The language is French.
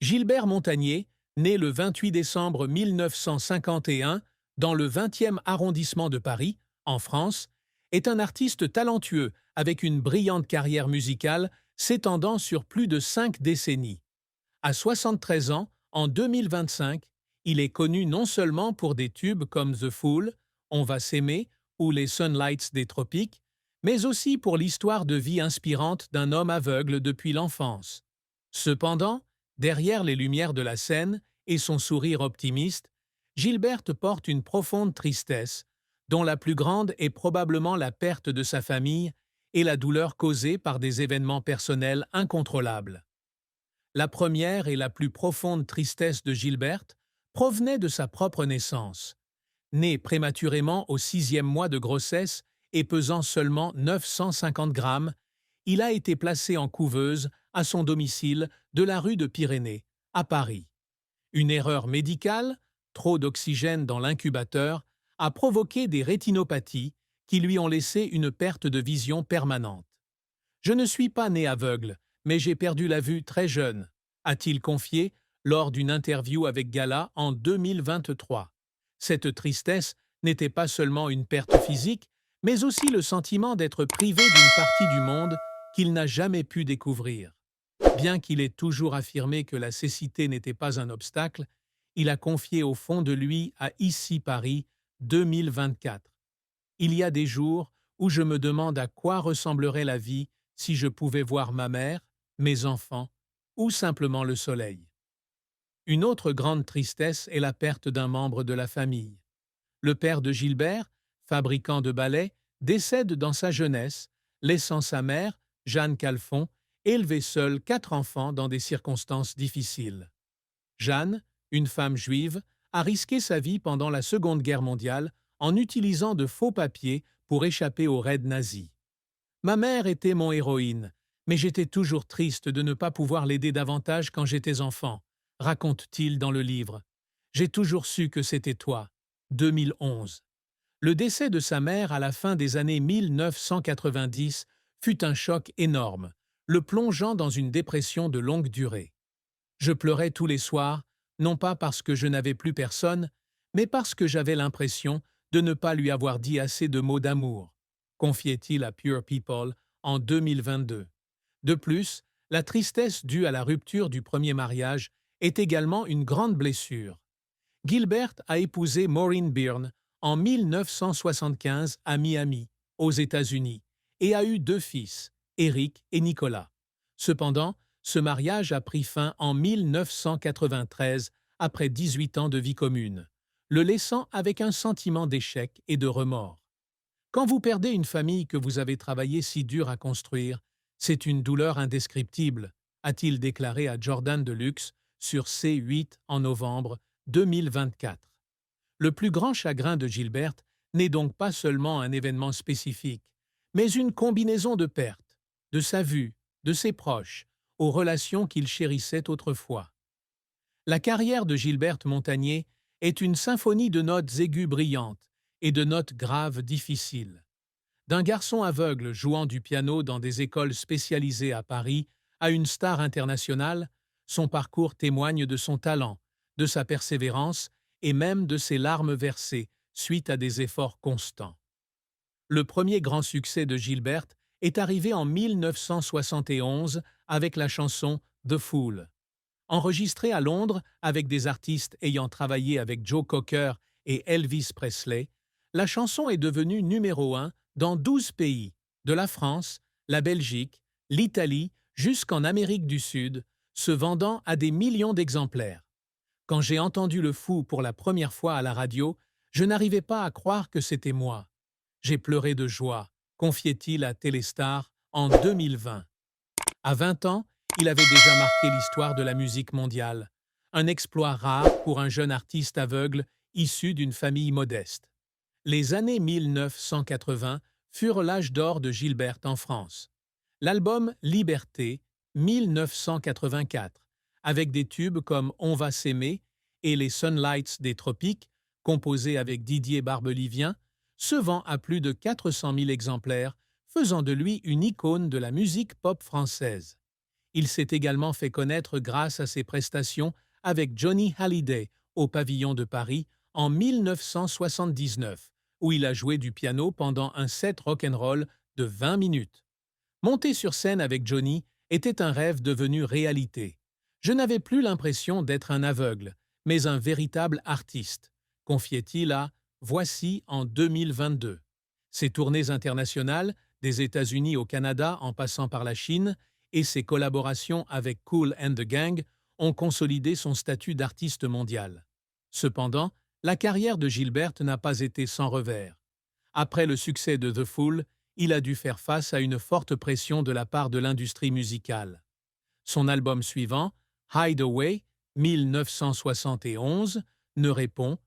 Gilbert Montagné, né le 28 décembre 1951 dans le 20e arrondissement de Paris, en France, est un artiste talentueux avec une brillante carrière musicale s'étendant sur plus de 5 décennies. À 73 ans, en 2025, il est connu non seulement pour des tubes comme The Fool, On va s'aimer ou Les Sunlights des Tropiques, mais aussi pour l'histoire de vie inspirante d'un homme aveugle depuis l'enfance. Cependant, derrière les lumières de la scène et son sourire optimiste, Gilbert porte une profonde tristesse, dont la plus grande est probablement la perte de sa famille et la douleur causée par des événements personnels incontrôlables. La première et la plus profonde tristesse de Gilbert provenait de sa propre naissance. Né prématurément au 6e mois de grossesse et pesant seulement 950 grammes, il a été placé en couveuse à son domicile de la rue de Pyrénées, à Paris. Une erreur médicale, trop d'oxygène dans l'incubateur, a provoqué des rétinopathies qui lui ont laissé une perte de vision permanente. Je ne suis pas né aveugle, mais j'ai perdu la vue très jeune, a-t-il confié lors d'une interview avec Gala en 2023. Cette tristesse n'était pas seulement une perte physique, mais aussi le sentiment d'être privé d'une partie du monde qu'il n'a jamais pu découvrir. Bien qu'il ait toujours affirmé que la cécité n'était pas un obstacle, il a confié au fond de lui à Ici Paris 2024. Il y a des jours où je me demande à quoi ressemblerait la vie si je pouvais voir ma mère, mes enfants ou simplement le soleil. Une autre grande tristesse est la perte d'un membre de la famille. Le père de Gilbert, fabricant de balais, décède dans sa jeunesse, laissant sa mère, Jeanne Calfon, élever seule 4 enfants dans des circonstances difficiles. Jeanne, une femme juive, a risqué sa vie pendant la Seconde Guerre mondiale en utilisant de faux papiers pour échapper aux raids nazis. Ma mère était mon héroïne, mais j'étais toujours triste de ne pas pouvoir l'aider davantage quand j'étais enfant, raconte-t-il dans le livre. J'ai toujours su que c'était toi. 2011. Le décès de sa mère à la fin des années 1990 fut un choc énorme, le plongeant dans une dépression de longue durée. Je pleurais tous les soirs, non pas parce que je n'avais plus personne, mais parce que j'avais l'impression de ne pas lui avoir dit assez de mots d'amour, confiait-il à Pure People en 2022. De plus, la tristesse due à la rupture du premier mariage est également une grande blessure. Gilbert a épousé Maureen Byrne en 1975 à Miami, aux États-Unis, et a eu 2 fils, Eric et Nicolas. Cependant, ce mariage a pris fin en 1993 après 18 ans de vie commune, le laissant avec un sentiment d'échec et de remords. Quand vous perdez une famille que vous avez travaillé si dur à construire, c'est une douleur indescriptible, a-t-il déclaré à Jordan Deluxe sur C8 en novembre 2024. Le plus grand chagrin de Gilbert n'est donc pas seulement un événement spécifique, mais une combinaison de pertes, de sa vue, de ses proches, aux relations qu'il chérissait autrefois. La carrière de Gilbert Montagné est une symphonie de notes aiguës brillantes et de notes graves difficiles. D'un garçon aveugle jouant du piano dans des écoles spécialisées à Paris à une star internationale, son parcours témoigne de son talent, de sa persévérance et même de ses larmes versées suite à des efforts constants. Le premier grand succès de Gilbert est arrivé en 1971 avec la chanson The Fool. Enregistrée à Londres avec des artistes ayant travaillé avec Joe Cocker et Elvis Presley, la chanson est devenue numéro 1 dans 12 pays, de la France, la Belgique, l'Italie jusqu'en Amérique du Sud, se vendant à des millions d'exemplaires. Quand j'ai entendu Le Fou pour la première fois à la radio, je n'arrivais pas à croire que c'était moi. J'ai pleuré de joie, confiait-il à Téléstar en 2020. À 20 ans, il avait déjà marqué l'histoire de la musique mondiale, un exploit rare pour un jeune artiste aveugle issu d'une famille modeste. Les années 1980 furent l'âge d'or de Gilbert en France. L'album Liberté, 1984, avec des tubes comme On va s'aimer et Les Sunlights des Tropiques, composés avec Didier Barbelivien, se vend à plus de 400 000 exemplaires, faisant de lui une icône de la musique pop française. Il s'est également fait connaître grâce à ses prestations avec Johnny Hallyday au Pavillon de Paris en 1979, où il a joué du piano pendant un set rock'n'roll de 20 minutes. Monter sur scène avec Johnny était un rêve devenu réalité. Je n'avais plus l'impression d'être un aveugle, mais un véritable artiste, confiait-il à Voici en 2022. Ses tournées internationales, des États-Unis au Canada en passant par la Chine, et ses collaborations avec Kool and the Gang ont consolidé son statut d'artiste mondial. Cependant, la carrière de Gilbert n'a pas été sans revers. Après le succès de The Fool, il a dû faire face à une forte pression de la part de l'industrie musicale. Son album suivant, Hideaway, 1971, ne répond